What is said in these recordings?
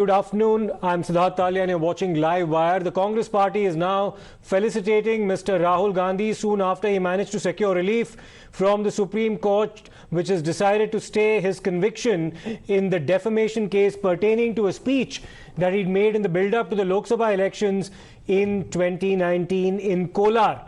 Good afternoon. I'm Siddharth Talia and you're watching Live Wire. The Congress party is now felicitating Mr. Rahul Gandhi soon after he managed to secure relief from the Supreme Court, which has decided to stay his conviction in the defamation case pertaining to a speech that he'd made in the build-up to the Lok Sabha elections in 2019 in Kolar.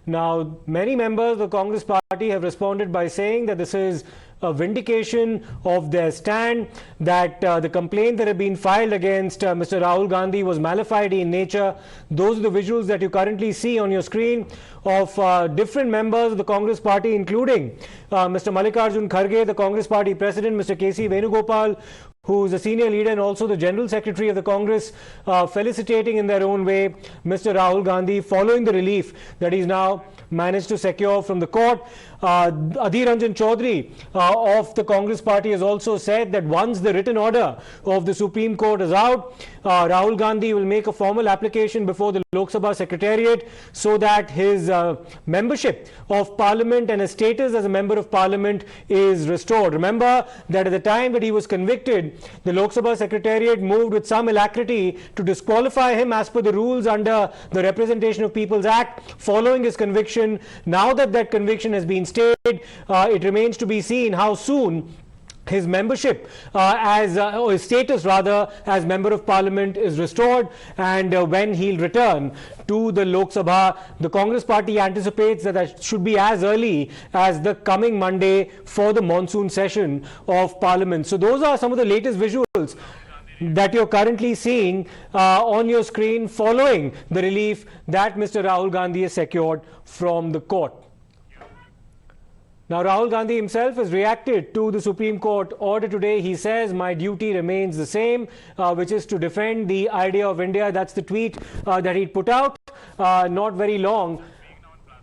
Now, many members of the Congress party have responded by saying that this is a vindication of their stand, that the complaint that had been filed against Mr. Rahul Gandhi was malafide in nature. Those are the visuals that you currently see on your screen of different members of the Congress party, including Mr. Mallikarjun Kharge, the Congress party president, Mr. K.C. Venugopal, who is a senior leader and also the General Secretary of the Congress, felicitating in their own way Mr. Rahul Gandhi following the relief that he's now managed to secure from the court. Adhir Ranjan Chaudhary of the Congress party has also said that once the written order of the Supreme Court is out, Rahul Gandhi will make a formal application before the Lok Sabha Secretariat so that his membership of Parliament and his status as a member of Parliament is restored. Remember that at the time that he was convicted, the Lok Sabha Secretariat moved with some alacrity to disqualify him as per the rules under the Representation of People's Act following his conviction. Now that that conviction has been stayed, it remains to be seen how soon his membership or his status rather as member of Parliament is restored, and when he'll return to the Lok Sabha. The Congress party anticipates that that should be as early as the coming Monday for the monsoon session of Parliament. So those are some of the latest visuals that you're currently seeing on your screen following the relief that Mr. Rahul Gandhi has secured from the court. Now, Rahul Gandhi himself has reacted to the Supreme Court order today. He says, my duty remains the same, which is to defend the idea of India. That's the tweet that he put out not very long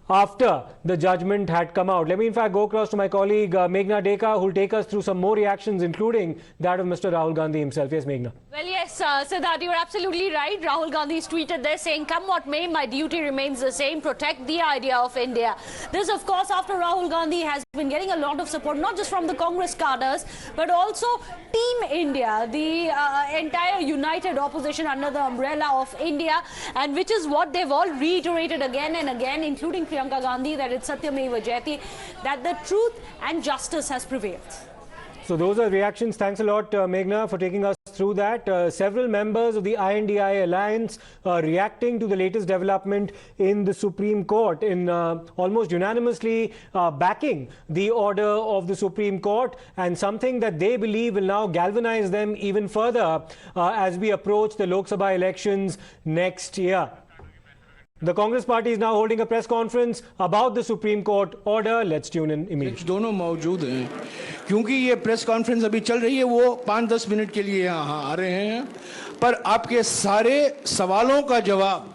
after the judgment had come out. Let me in fact go across to my colleague Meghna Deka, who will take us through some more reactions, including that of Mr. Rahul Gandhi himself. Yes, Meghna. Well, yes, Siddharth, you're absolutely right. Rahul Gandhi has tweeted there saying, come what may, my duty remains the same, protect the idea of India. This, of course, after Rahul Gandhi has been getting a lot of support, not just from the Congress cadres, but also Team India, the entire united opposition under the umbrella of India, and which is what they've all reiterated again and again, including Priyanka Gandhi, that it's Satyameva Jayate, that the truth and justice has prevailed. So those are reactions. Thanks a lot, Meghna, for taking us through that. Several members of the INDI alliance reacting to the latest development in the Supreme Court in almost unanimously backing the order of the Supreme Court, and something that they believe will now galvanize them even further as we approach the Lok Sabha elections next year. The Congress party is now holding a press conference about the Supreme Court order. Let's tune in immediately. दोनों मौजूद हैं क्योंकि ये press conference अभी चल रही है, वो 5-10 मिनट के लिए यहाँ आ रहे हैं, पर आपके सारे सवालों का जवाब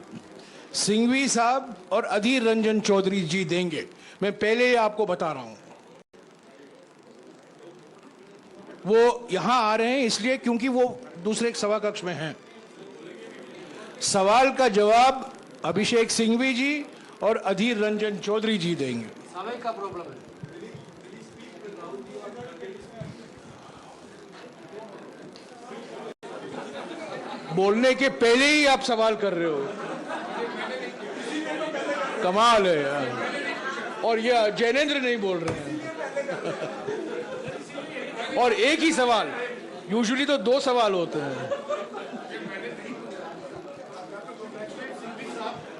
सिंघवी साहब और अधीर रंजन चौधरी जी देंगे। मैं पहले ही आपको बता रहा हूँ, वो यहाँ आ रहे हैं इसलिए क्योंकि वो दूसरे सभा कक्ष में हैं। सवाल का जवाब अभिषेक सिंघवी जी और अधीर रंजन चौधरी जी देंगे। समय का प्रॉब्लम है। बोलने के पहले ही आप सवाल कर रहे हो, कमाल है यार। और ये जैनेंद्र नहीं बोल रहे हैं और एक ही सवाल, यूजुअली तो 2 सवाल होते हैं।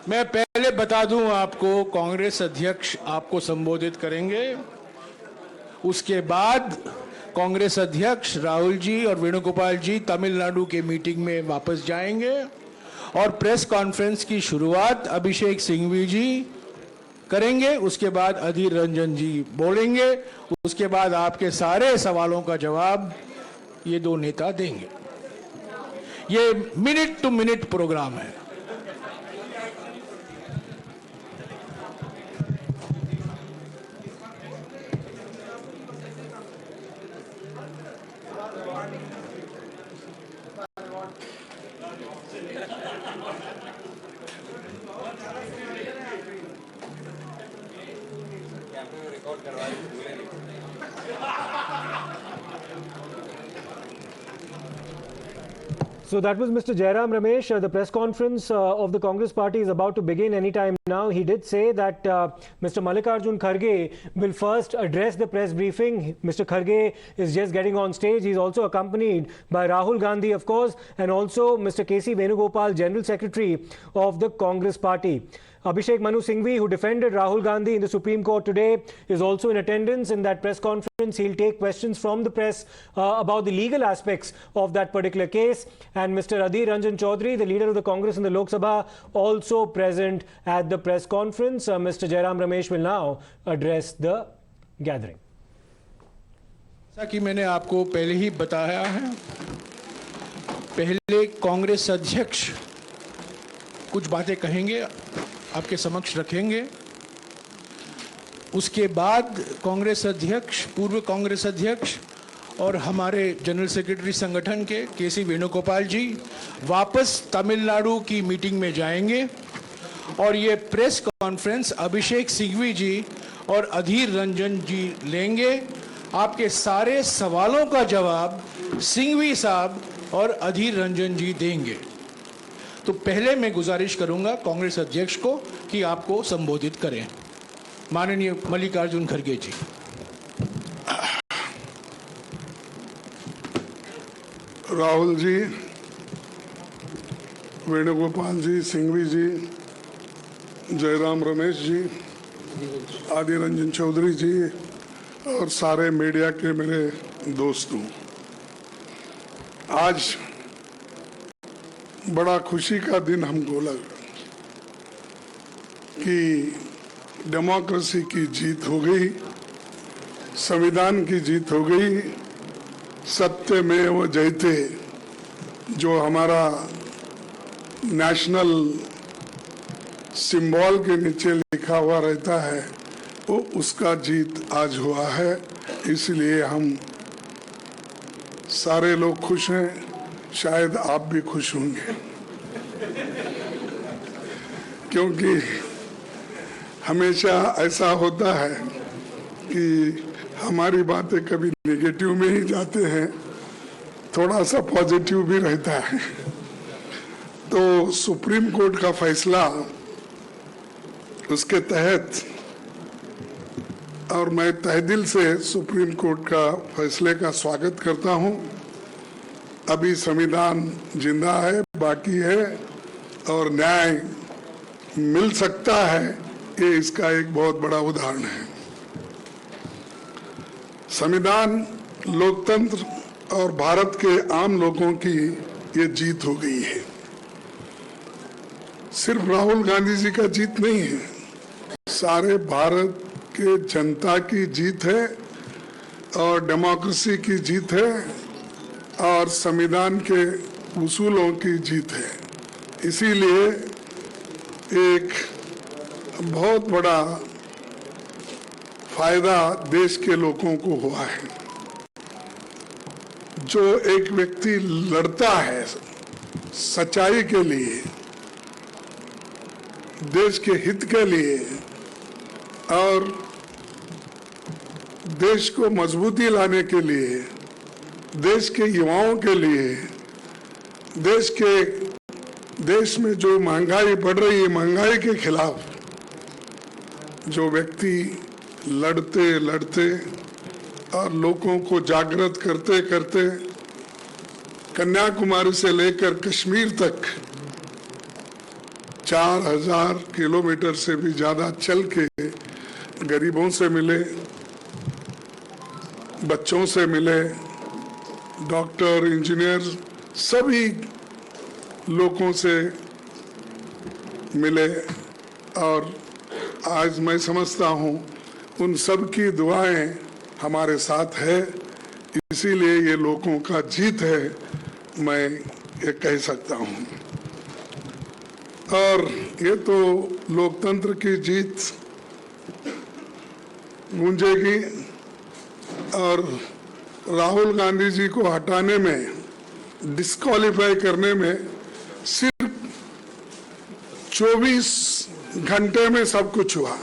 मैं पहले बता दूं आपको, कांग्रेस अध्यक्ष आपको संबोधित करेंगे, उसके बाद कांग्रेस अध्यक्ष राहुल जी और वेणुगोपाल जी तमिलनाडु के मीटिंग में वापस जाएंगे और प्रेस कॉन्फ्रेंस की शुरुआत अभिषेक सिंघवी जी करेंगे, उसके बाद अधीर रंजन जी बोलेंगे, उसके बाद आपके सारे सवालों का जवाब ये 2 नेता देंगे। ये मिनट टू मिनट प्रोग्राम है। So that was Mr. Jairam Ramesh. The press conference of the Congress party is about to begin anytime now. He did say that Mr. Mallikarjun Kharge will first address the press briefing. Mr. Kharge is just getting on stage. He's also accompanied by Rahul Gandhi, of course, and also Mr. K.C. Venugopal, General Secretary of the Congress party. Abhishek Manu Singhvi, who defended Rahul Gandhi in the Supreme Court today, is also in attendance in that press conference. He'll take questions from the press about the legal aspects of that particular case. And Mr. Adhir Ranjan Chaudhary, the leader of the Congress in the Lok Sabha, also present at the press conference. Mr. Jairam Ramesh will now address the gathering. जैसा कि मैंने आपको पहले ही बताया है, पहले कांग्रेस अध्यक्ष कुछ बातें कहेंगे, आपके समक्ष रखेंगे। उसके बाद कांग्रेस अध्यक्ष, पूर्व कांग्रेस अध्यक्ष और हमारे जनरल सेक्रेटरी संगठन के केसी वेणुगोपाल जी वापस तमिलनाडु की मीटिंग में जाएंगे और ये प्रेस कॉन्फ्रेंस अभिषेक सिंघवी जी और अधीर रंजन जी लेंगे। आपके सारे सवालों का जवाब सिंघवी साहब और अधीर रंजन जी देंगे। तो पहले मैं गुजारिश करूंगा कांग्रेस अध्यक्ष को कि आपको संबोधित करें। माननीय मल्लिकार्जुन खड़गे जी। राहुल जी, वेणुगोपाल जी, सिंघवी जी, जयराम रमेश जी, आदिर रंजन चौधरी जी और सारे मीडिया के मेरे दोस्तों, आज बड़ा खुशी का दिन हमको लगा कि डेमोक्रेसी की जीत हो गई, संविधान की जीत हो गई। सत्यमेव जयते जो हमारा नेशनल सिंबल के नीचे लिखा हुआ रहता है, वो उसका जीत आज हुआ है। इसलिए हम सारे लोग खुश हैं, शायद आप भी खुश होंगे, क्योंकि हमेशा ऐसा होता है कि हमारी बातें कभी नेगेटिव में ही जाते हैं, थोड़ा सा पॉजिटिव भी रहता है। तो सुप्रीम कोर्ट का फैसला, उसके तहत, और मैं तहे दिल से सुप्रीम कोर्ट का फैसले का स्वागत करता हूं। अभी संविधान जिंदा है, बाकी है और न्याय मिल सकता है, ये इसका एक बहुत बड़ा उदाहरण है। संविधान, लोकतंत्र और भारत के आम लोगों की ये जीत हो गई है। सिर्फ राहुल गांधी जी का जीत नहीं है, सारे भारत के जनता की जीत है और डेमोक्रेसी की जीत है और संविधान के उसूलों की जीत है। इसीलिए एक बहुत बड़ा फायदा देश के लोगों को हुआ है। जो एक व्यक्ति लड़ता है सच्चाई के लिए, देश के हित के लिए और देश को मजबूती लाने के लिए, देश के युवाओं के लिए, देश में जो महंगाई बढ़ रही है, महंगाई के खिलाफ जो व्यक्ति लड़ते और लोगों को जागृत करते करते कन्याकुमारी से लेकर कश्मीर तक 4000 किलोमीटर से भी ज्यादा चल के गरीबों से मिले, बच्चों से मिले, डॉक्टर, इंजीनियर, सभी लोगों से मिले और आज मैं समझता हूँ उन सब की दुआएं हमारे साथ है। इसीलिए ये लोगों का जीत है, मैं ये कह सकता हूँ। और ये तो लोकतंत्र की जीत गूंजेगी और राहुल गांधी जी को हटाने में, डिस्क्वालीफाई करने में सिर्फ 24 घंटे में सब कुछ हुआ।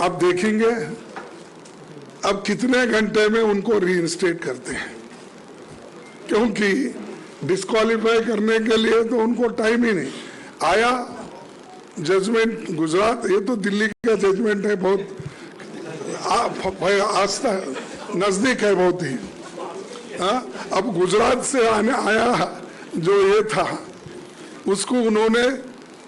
अब देखेंगे अब कितने घंटे में उनको रीइंस्टेट करते हैं, क्योंकि डिस्क्वालीफाई करने के लिए तो उनको टाइम ही नहीं आया। जजमेंट गुजरात, ये तो दिल्ली का जजमेंट है, बहुत आस्था नजदीक है बहुत ही। अब गुजरात से आने आया जो ये था, उसको उन्होंने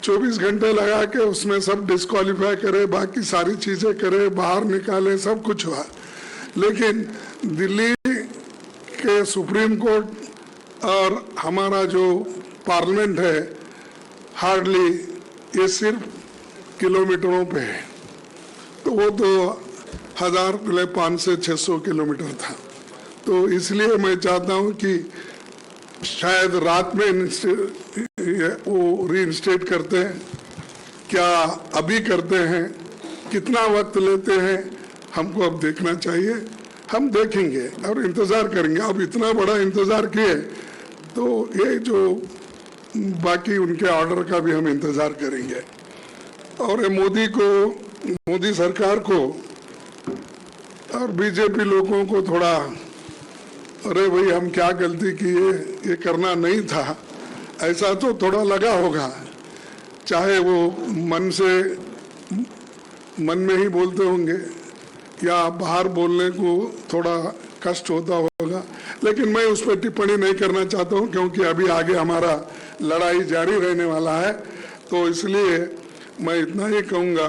24 घंटे लगा के उसमें सब डिस्क्वालीफाई करे, बाकी सारी चीजें करे, बाहर निकाले, सब कुछ हुआ। लेकिन दिल्ली के सुप्रीम कोर्ट और हमारा जो पार्लियामेंट है, हार्डली ये सिर्फ किलोमीटरों पे है, तो वो तो 1500 से 600 किलोमीटर था। तो इसलिए मैं चाहता हूं कि शायद रात में वो रीइंस्टेट करते हैं, क्या अभी करते हैं, कितना वक्त लेते हैं, हमको अब देखना चाहिए। हम देखेंगे और इंतजार करेंगे। अब इतना बड़ा इंतजार किए तो ये जो बाकी उनके ऑर्डर का भी हम इंतजार करेंगे। और मोदी सरकार को और बीजेपी लोगों को थोड़ा, अरे भाई हम क्या गलती की, ये करना नहीं था, ऐसा तो थोड़ा लगा होगा। चाहे वो मन में ही बोलते होंगे या बाहर बोलने को थोड़ा कष्ट होता होगा, लेकिन मैं उस पर टिप्पणी नहीं करना चाहता हूं, क्योंकि अभी आगे हमारा लड़ाई जारी रहने वाला है। तो इसलिए मैं इतना ही कहूंगा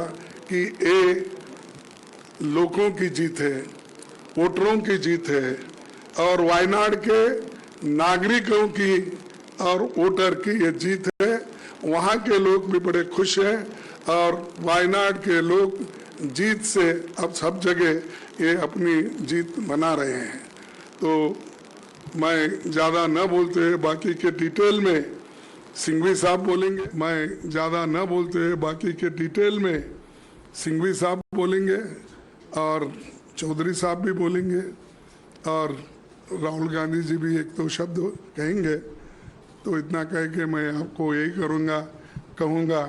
कि ये लोगों की जीत है, वोटरों की जीत है, और वायनाड के नागरिकों की और वोटर की ये जीत है। वहाँ के लोग भी बड़े खुश हैं और वायनाड के लोग जीत से अब सब जगह ये अपनी जीत मना रहे हैं। तो मैं ज़्यादा न बोलते हुए बाकी के डिटेल में सिंघवी साहब बोलेंगे। मैं ज़्यादा न बोलते हुए बाकी के डिटेल में सिंघवी साहब बोलेंगे और चौधरी साहब भी बोलेंगे और राहुल गांधी जी भी एक दो शब्द कहेंगे। तो इतना कह के मैं आपको यही कहूँगा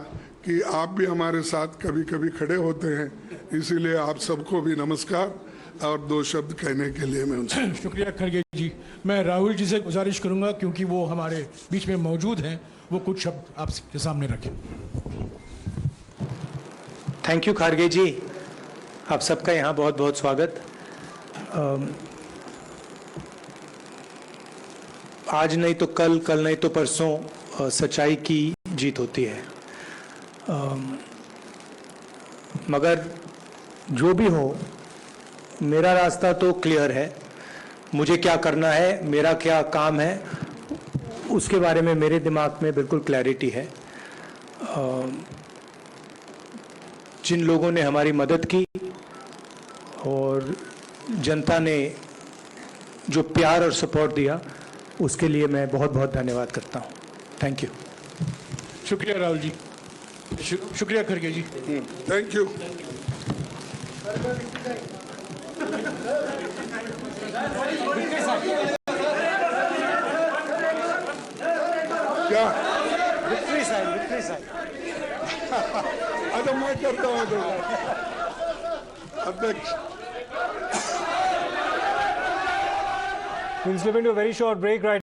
कि आप भी हमारे साथ कभी कभी खड़े होते हैं, इसीलिए आप सबको भी नमस्कार और दो शब्द कहने के लिए मैं उनसे शुक्रिया खड़गे जी। मैं राहुल जी से गुजारिश करूंगा, क्योंकि वो हमारे बीच में मौजूद हैं, वो कुछ शब्द आपके सामने रखें। थैंक यू खड़गे जी, आप सबका यहाँ बहुत बहुत स्वागत। आज नहीं तो कल, कल नहीं तो परसों सच्चाई की जीत होती है। मगर जो भी हो, मेरा रास्ता तो क्लियर है। मुझे क्या करना है, मेरा क्या काम है, उसके बारे में मेरे दिमाग में बिल्कुल क्लैरिटी है। जिन लोगों ने हमारी मदद की और जनता ने जो प्यार और सपोर्ट दिया, उसके लिए मैं बहुत बहुत धन्यवाद करता हूँ। Thank you. शुक्रिया राहुल जी, शुक्रिया खड़गे जी। Thank you. क्या विक्ट्री साइन, विक्ट्री साइन। अच्छा मैं करता हूँ अध्यक्ष। We'll slip into a very short break right